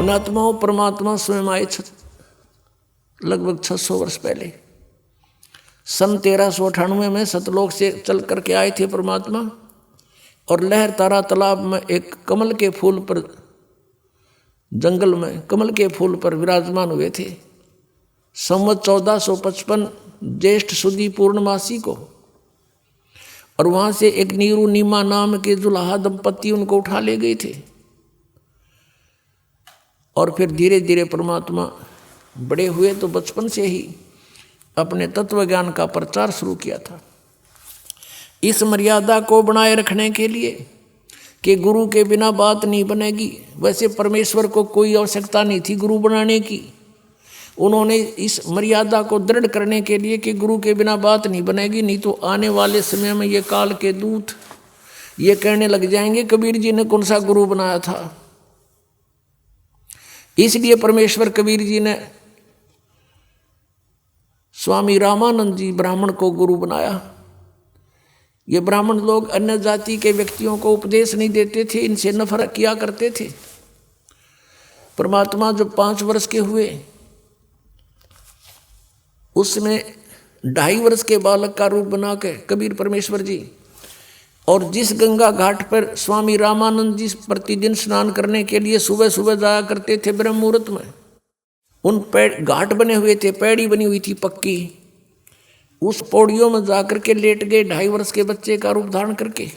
पुण्यात्माओं, परमात्मा स्वयं आए लगभग 600 वर्ष पहले। सन 1398 में सतलोक से चल करके आए थे परमात्मा, और लहर तारा तालाब में एक कमल के फूल पर, जंगल में कमल के फूल पर विराजमान हुए थे। संवत 1455 ज्येष्ठ सुदी पूर्णमासी को, और वहां से एक नीरू नीमा नाम के दुल्हा दंपति उनको उठा ले गए थे। और फिर धीरे धीरे परमात्मा बड़े हुए तो बचपन से ही अपने तत्व ज्ञान का प्रचार शुरू किया था। इस मर्यादा को बनाए रखने के लिए कि गुरु के बिना बात नहीं बनेगी। वैसे परमेश्वर को कोई आवश्यकता नहीं थी गुरु बनाने की। उन्होंने इस मर्यादा को दृढ़ करने के लिए कि गुरु के बिना बात नहीं बनेगी, नहीं तो आने वाले समय में ये काल के दूत ये कहने लग जाएंगे कबीर जी ने कौन सा गुरु बनाया था। इसलिए परमेश्वर कबीर जी ने स्वामी रामानंद जी ब्राह्मण को गुरु बनाया। ये ब्राह्मण लोग अन्य जाति के व्यक्तियों को उपदेश नहीं देते थे, इनसे नफरत किया करते थे। परमात्मा जब 5 वर्ष के हुए, उसमें 2.5 वर्ष के बालक का रूप बना के कबीर परमेश्वर जी, और जिस गंगा घाट पर स्वामी रामानंद जी प्रतिदिन स्नान करने के लिए सुबह सुबह जाया करते थे ब्रह्म मुहूर्त में, उन घाट बने हुए थे, पैड़ी बनी हुई थी पक्की, उस पौड़ियों में जाकर के लेट गए 2.5 वर्ष के बच्चे का रूप धारण करके।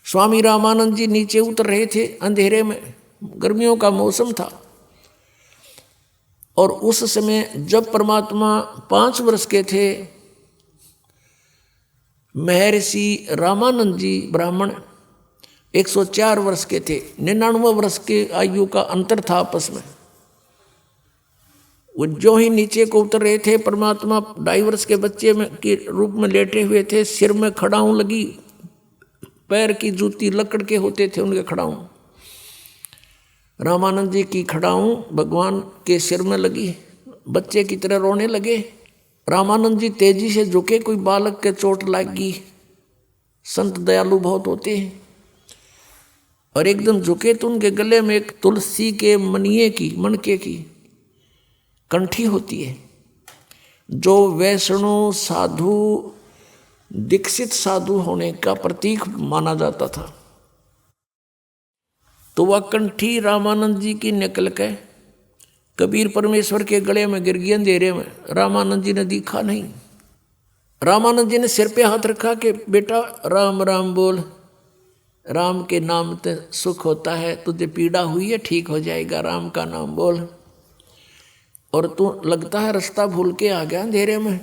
स्वामी रामानंद जी नीचे उतर रहे थे अंधेरे में, गर्मियों का मौसम था, और उस समय जब परमात्मा 5 वर्ष के थे, महर्षि रामानंद जी ब्राह्मण 104 वर्ष के थे। 99 वर्ष के आयु का अंतर था आपस में। वो जो ही नीचे को उतर रहे थे, परमात्मा 2.5 वर्ष के बच्चे में के रूप में लेटे हुए थे। सिर में खड़ाऊं लगी, पैर की जूती लकड़ के होते थे उनके खड़ाऊं। रामानंद जी की खड़ाऊं भगवान के सिर में लगी, बच्चे की तरह रोने लगे। रामानंद जी तेजी से झुके, कोई बालक के चोट लगी। संत दयालु बहुत होते हैं, और एकदम झुके तो उनके गले में एक तुलसी के मनिए की, मणके की कंठी होती है, जो वैष्णव साधु, दीक्षित साधु होने का प्रतीक माना जाता था। तो वह कंठी रामानंद जी की निकल के कबीर परमेश्वर के गले में गिर गई अंधेरे में। रामानंद जी ने देखा नहीं। रामानंद जी ने सिर पे हाथ रखा कि बेटा राम राम बोल, राम के नाम से सुख होता है, तुझे पीड़ा हुई है ठीक हो जाएगा, राम का नाम बोल। और तू लगता है रास्ता भूल के आ गया अंधेरे में,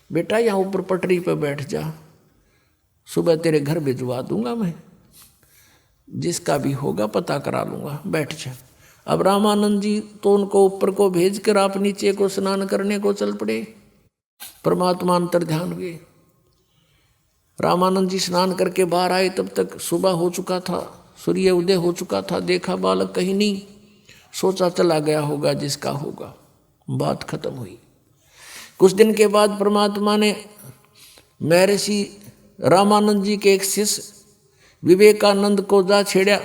बेटा यहाँ ऊपर पटरी पे बैठ जा, सुबह तेरे घर भिजवा दूंगा मैं, जिसका भी होगा पता करा लूँगा, बैठ जा। अब रामानंद जी तो उनको ऊपर को भेज कर आप नीचे को स्नान करने को चल पड़े। परमात्मा अंतर ध्यान हुए। रामानंद जी स्नान करके बाहर आए, तब तक सुबह हो चुका था, सूर्य उदय हो चुका था। देखा बालक कहीं नहीं, सोचा चला गया होगा जिसका होगा, बात खत्म हुई। कुछ दिन के बाद परमात्मा ने महर्षि रामानंद जी के एक शिष्य विवेकानंद को जा छेड़ा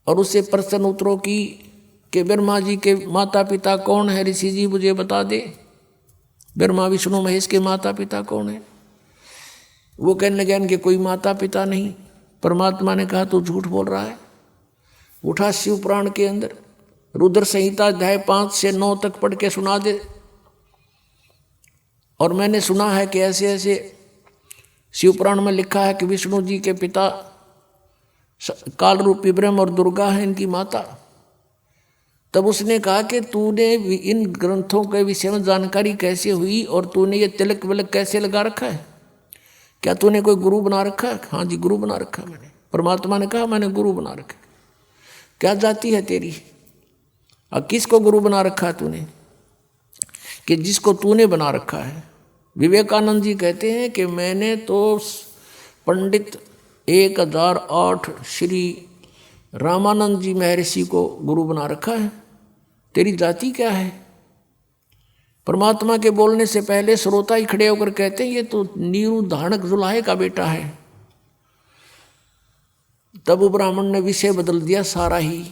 और उससे प्रश्न उत्तरों की कि ब्रह्मा जी के माता पिता कौन है, ऋषि जी मुझे बता दे, ब्रह्मा विष्णु महेश के माता पिता कौन है। वो कहने लगे इनके कोई माता पिता नहीं। परमात्मा ने कहा तू झूठ बोल रहा है। उठा शिव पुराण के अंदर रुद्र संहिता अध्याय 5 से 9 तक पढ़ के सुना दे। और मैंने सुना है कि ऐसे ऐसे शिव पुराण में लिखा है कि विष्णु जी के पिता काल रूपी ब्रह्म और दुर्गा है इनकी माता। तब उसने कहा कि तूने इन ग्रंथों के विषय में जानकारी कैसे हुई और तूने ये तिलक विलक कैसे लगा रखा है, क्या तूने कोई गुरु बना रखा है? हाँ जी गुरु बना रखा मैंने। परमात्मा ने कहा मैंने गुरु बना रखा। क्या जाति है तेरी और किसको गुरु बना रखा है तूने? कि जिसको तूने बना रखा है। विवेकानंद जी कहते हैं कि मैंने तो पंडित 1008 श्री रामानंद जी महर्षि को गुरु बना रखा है, तेरी जाति क्या है? परमात्मा के बोलने से पहले श्रोता ही खड़े होकर कहते हैं ये तो नीरू धानक जुलाहे का बेटा है, तब वो ब्राह्मण ने विषय बदल दिया सारा ही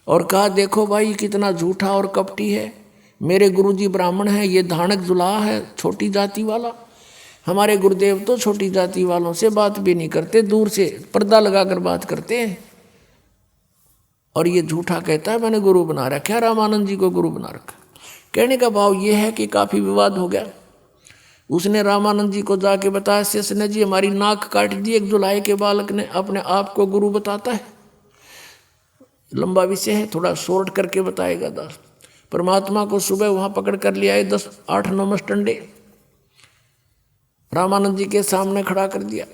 और कहा, देखो भाई कितना झूठा और कपटी है। मेरे गुरुजी ब्राह्मण हैं, ये धानक जुलाहा है छोटी जाति वाला। हमारे गुरुदेव तो छोटी जाति वालों से बात भी नहीं करते, दूर से पर्दा लगाकर बात करते हैं। और ये झूठा कहता है मैंने गुरु बना रखा है, रामानंद जी को गुरु बना रखा। कहने का भाव ये है कि काफ़ी विवाद हो गया। उसने रामानंद जी को जाके बताया, शेषने जी हमारी नाक काट दी एक जुलाई के बालक ने, अपने आप को गुरु बताता है। लंबा विषय है, थोड़ा शॉर्ट करके बताएगा दास। परमात्मा को सुबह वहाँ पकड़ कर ले आए, 8-9 मस्टंडे रामानंद जी के सामने खड़ा कर दिया।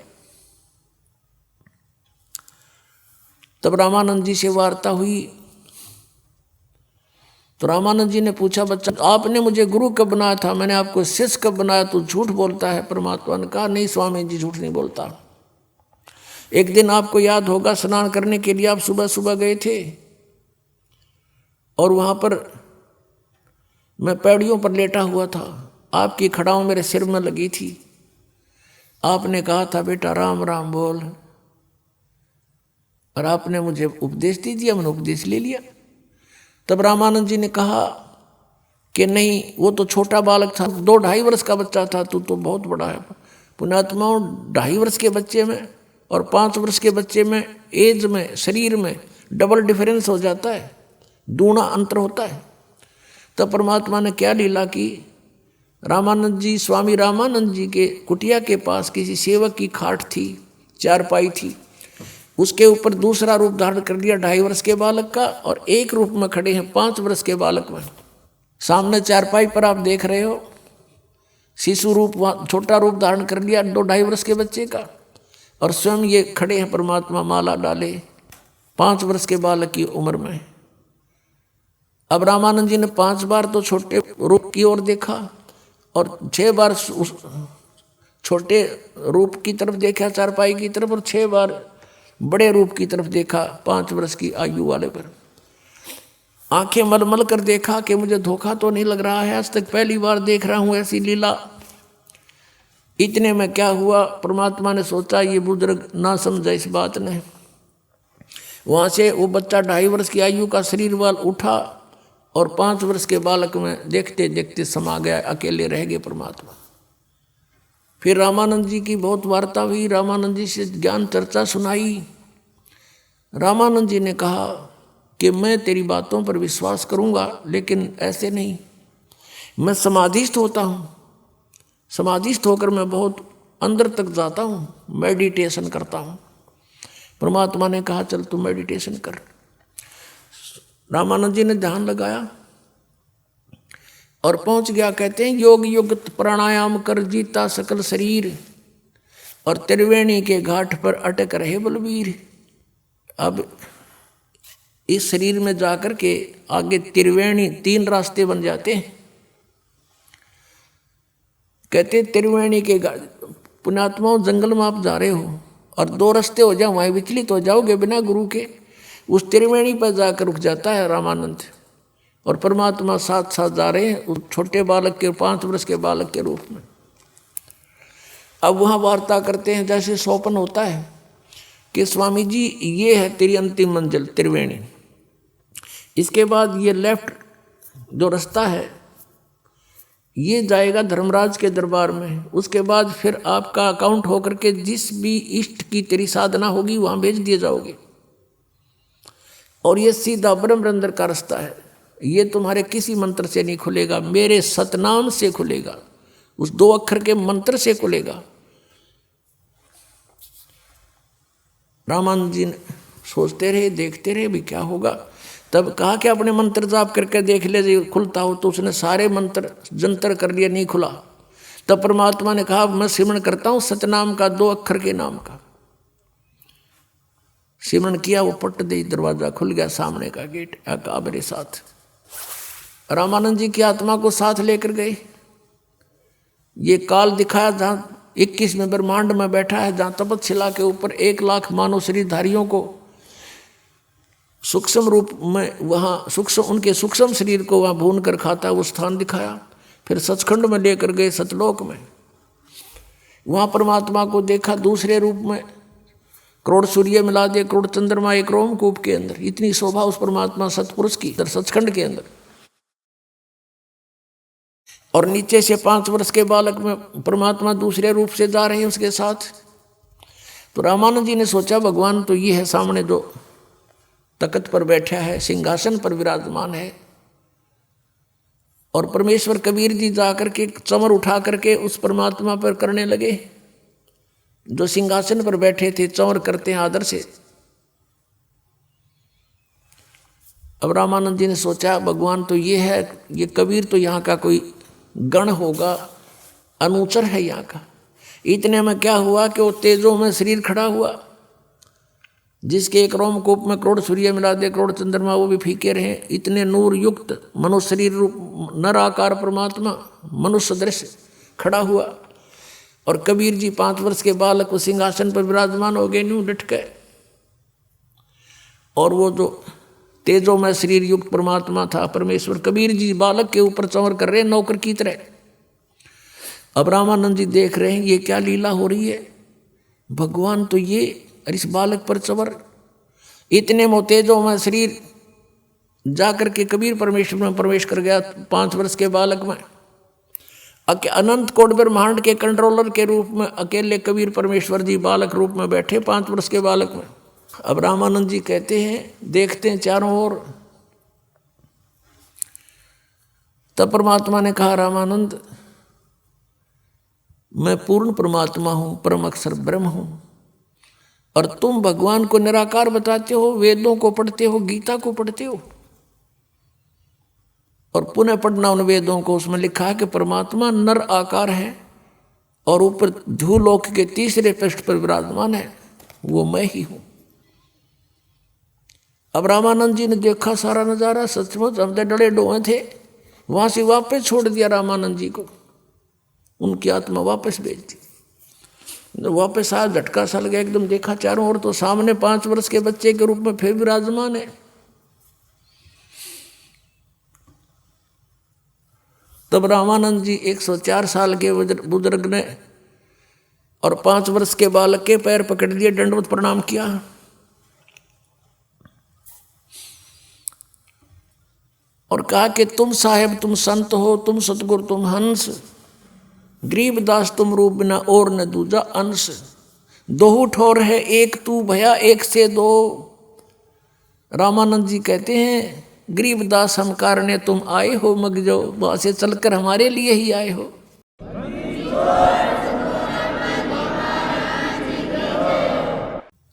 तब रामानंद जी से वार्ता हुई तो रामानंद जी ने पूछा, बच्चा आपने मुझे गुरु कब बनाया था? मैंने आपको शिष्य कब बनाया? तो झूठ बोलता है। परमात्मा ने कहा, नहीं स्वामी जी झूठ नहीं बोलता। एक दिन आपको याद होगा, स्नान करने के लिए आप सुबह सुबह गए थे और वहाँ पर मैं पैड़ियों पर लेटा हुआ था, आपकी खड़ाओं मेरे सिर में लगी थी। आपने कहा था बेटा राम राम बोल, और आपने मुझे उपदेश दे दिया, मैंने उपदेश ले लिया। तब रामानंद जी ने कहा कि नहीं, वो तो छोटा बालक था, 2-2.5 वर्ष का बच्चा था, तू तो बहुत बड़ा है। पुण्यात्माओं, 2.5 वर्ष के बच्चे में और 5 वर्ष के बच्चे में एज में, शरीर में डबल डिफरेंस हो जाता है, दूना अंतर होता है। तब परमात्मा ने क्या लीला की, रामानंद जी, स्वामी रामानंद जी के कुटिया के पास किसी सेवक की खाट थी, चारपाई थी, उसके ऊपर दूसरा रूप धारण कर दिया 2.5 वर्ष के बालक का, और एक रूप में खड़े हैं 5 वर्ष के बालक में। सामने चारपाई पर आप देख रहे हो शिशु रूप, छोटा रूप धारण कर लिया 2-2.5 वर्ष के बच्चे का, और स्वयं ये खड़े हैं परमात्मा माला डाले 5 वर्ष के बालक की उम्र में। अब रामानंद जी ने 5 बार तो छोटे रूप की ओर देखा और 6 बार उस छोटे रूप की तरफ देखा, चारपाई की तरफ, और 6 बार बड़े रूप की तरफ देखा 5 वर्ष की आयु वाले पर। आंखें मलमल कर देखा कि मुझे धोखा तो नहीं लग रहा है, आज तक पहली बार देख रहा हूं ऐसी लीला। इतने में क्या हुआ, परमात्मा ने सोचा ये बुजुर्ग ना समझा इस बात ने। वहां से वो बच्चा 2.5 वर्ष की आयु का शरीर वाल उठा और 5 वर्ष के बालक में देखते देखते समा गया, अकेले रह गए परमात्मा। फिर रामानंद जी की बहुत वार्ता हुई, रामानंद जी से ज्ञान चर्चा सुनाई। रामानंद जी ने कहा कि मैं तेरी बातों पर विश्वास करूंगा, लेकिन ऐसे नहीं, मैं समाधिस्थ होता हूँ। समाधिस्थ होकर मैं बहुत अंदर तक जाता हूँ, मेडिटेशन करता हूँ। परमात्मा ने कहा चल तू मेडिटेशन कर। रामानंद जी ने ध्यान लगाया और पहुंच गया। कहते हैं योग युक्त प्राणायाम कर जीता सकल शरीर, और त्रिवेणी के घाट पर अटक रहे बलवीर। अब इस शरीर में जाकर के आगे त्रिवेणी 3 रास्ते बन जाते हैं। कहते त्रिवेणी के घाट, पुण्यात्माओं जंगल में आप जा रहे हो और 2 रास्ते हो जाओ, वहीं विचलित हो जाओगे बिना गुरु के। उस त्रिवेणी पर जाकर रुक जाता है रामानंद, और परमात्मा साथ साथ जा रहे हैं उस छोटे बालक के, 5 वर्ष के बालक के रूप में। अब वहाँ वार्ता करते हैं जैसे स्वप्न होता है कि स्वामी जी ये है तेरी अंतिम मंजिल त्रिवेणी, इसके बाद ये लेफ्ट जो रास्ता है ये जाएगा धर्मराज के दरबार में, उसके बाद फिर आपका अकाउंट होकर के जिस भी इष्ट की तेरी साधना होगी वहाँ भेज दिए जाओगे, और ये सीधा ब्रह्मरंध्र का रास्ता है। ये तुम्हारे किसी मंत्र से नहीं खुलेगा, मेरे सतनाम से खुलेगा, उस 2 अक्षर के मंत्र से खुलेगा। रामानंद जी ने सोचते रहे, देखते रहे भी क्या होगा। तब कहा कि अपने मंत्र जाप करके देख ले, जो खुलता हो। तो उसने सारे मंत्र जंतर कर लिया, नहीं खुला। तब परमात्मा ने कहा मैं सिमरण करता हूं सतनाम का, 2 अक्षर के नाम का। सिमरण किया, वो पट दे दरवाजा खुल गया, सामने का गेट आका मेरे साथ। रामानंद जी की आत्मा को साथ लेकर गए। ये काल दिखाया जहाँ 21वें ब्रह्मांड में बैठा है, जहाँ तपतशिला के ऊपर 1 लाख मानव शरीरधारियों को सूक्ष्म रूप में, वहाँ सूक्ष्म उनके सूक्ष्म शरीर को वहाँ भून कर खाता है, वो स्थान दिखाया। फिर सचखंड में लेकर गए, सतलोक में। वहाँ परमात्मा को देखा दूसरे रूप में, करोड़ सूर्य मिला दे, करोड़ चंद्रमा एक रोमकूप के अंदर। इतनी शोभा उस परमात्मा सतपुरुष की सचखंड के अंदर। और नीचे से 5 वर्ष के बालक में परमात्मा दूसरे रूप से जा रहे हैं उसके साथ। तो रामानंद जी ने सोचा भगवान तो ये है सामने जो तख्त पर बैठा है, सिंहासन पर विराजमान है। और परमेश्वर कबीर जी जाकर के चमर उठा करके उस परमात्मा पर करने लगे। जो सिंहासन पर बैठे थे चमर करते हैं आदर से। अब रामानंद जी ने सोचा भगवान तो ये है, ये कबीर तो यहाँ का कोई गण होगा, अनुचर है यहाँ का। इतने में क्या हुआ कि वो तेजों में शरीर खड़ा हुआ, जिसके एक रोमकूप में करोड़ सूर्य मिला दे, करोड़ चंद्रमा वो भी फीके रहे। इतने नूर युक्त मनुष्य शरीर रूप नर आकार परमात्मा मनुष्य दृश्य खड़ा हुआ। और कबीर जी 5 वर्ष के बालक को सिंहासन पर विराजमान हो गए, न्यू डट गए। और वो जो तेजों में शरीर युक्त परमात्मा था परमेश्वर, कबीर जी बालक के ऊपर चंवर कर रहे नौकर की तरह। अब रामानंद जी देख रहे हैं ये क्या लीला हो रही है। भगवान तो ये और इस बालक पर चंवर। इतने में तेजों में शरीर जाकर के कबीर परमेश्वर में प्रवेश कर गया 5 वर्ष के बालक में। अनंत कोट ब्रह्मांड के कंट्रोलर के रूप में अकेले कबीर परमेश्वर जी बालक रूप में बैठे 5 वर्ष के बालक में। अब रामानंद जी कहते हैं, देखते हैं चारों ओर। तब परमात्मा ने कहा, रामानंद मैं पूर्ण परमात्मा हूं, परम अक्षर ब्रह्म हूं, और तुम भगवान को निराकार बताते हो, वेदों को पढ़ते हो, गीता को पढ़ते हो। और पुनः पढ़ना उन वेदों को, उसमें लिखा है कि परमात्मा नर आकार है और ऊपर भूलोक के तीसरे पृष्ठ पर विराजमान है, वो मैं ही हूं। अब रामानंद जी ने देखा सारा नजारा, सचमुच हम तो डरे डोए थे। वहां से वापस छोड़ दिया रामानंद जी को, उनकी आत्मा वापस भेज दी। वापस आया, झटका सा लगा एकदम, देखा चारों ओर तो सामने 5 वर्ष के बच्चे के रूप में फिर विराजमान है। तब रामानंद जी 104 साल के बुजुर्ग ने और 5 वर्ष के बालक के पैर पकड़ दिए, दंडवत प्रणाम किया। और कहा कि तुम साहेब तुम संत हो, तुम सतगुरु तुम हंस, गरीबदास तुम रूप बिना और न दूजा अंश। दोहू ठोर है एक तू भया एक से दो। रामानंद जी कहते हैं, गरीबदास हम कारणे तुम आए हो, मग जो वहां से चलकर हमारे लिए ही आए हो।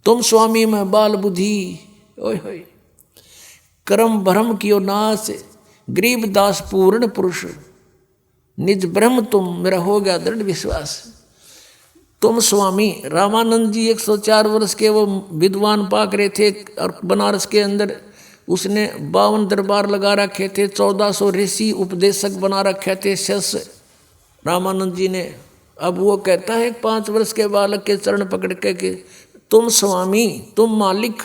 तुम स्वामी में बाल बुद्धि, ओए होए कर्म भ्रम कियो नाश, गरीबदास पूर्ण पुरुष, निज ब्रह्म तुम, मेरा हो गया दृढ़ विश्वास। तुम स्वामी, रामानंद जी 104 वर्ष के वो विद्वान पाक रहे थे। और बनारस के अंदर उसने 52 दरबार लगा रखे थे, 1400 ऋषि उपदेशक बना रखे थे शिष्य रामानंद जी ने। अब वो कहता है 5 वर्ष के बालक के चरण पकड़ के कि तुम स्वामी, तुम मालिक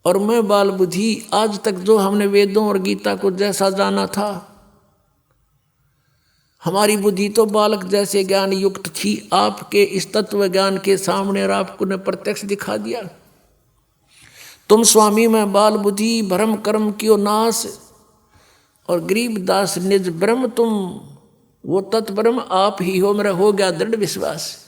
और मैं बाल बुद्धि। आज तक जो हमने वेदों और गीता को जैसा जाना था, हमारी बुद्धि तो बालक जैसे ज्ञान युक्त थी। आपके इस तत्व ज्ञान के सामने और आपको ने प्रत्यक्ष दिखा दिया। तुम स्वामी में बाल बुद्धि, भ्रम कर्म कियो नाश, और गरीबदास निज ब्रह्म तुम, वो तत्ब्रह्म आप ही हो, मेरा हो गया दृढ़ विश्वास।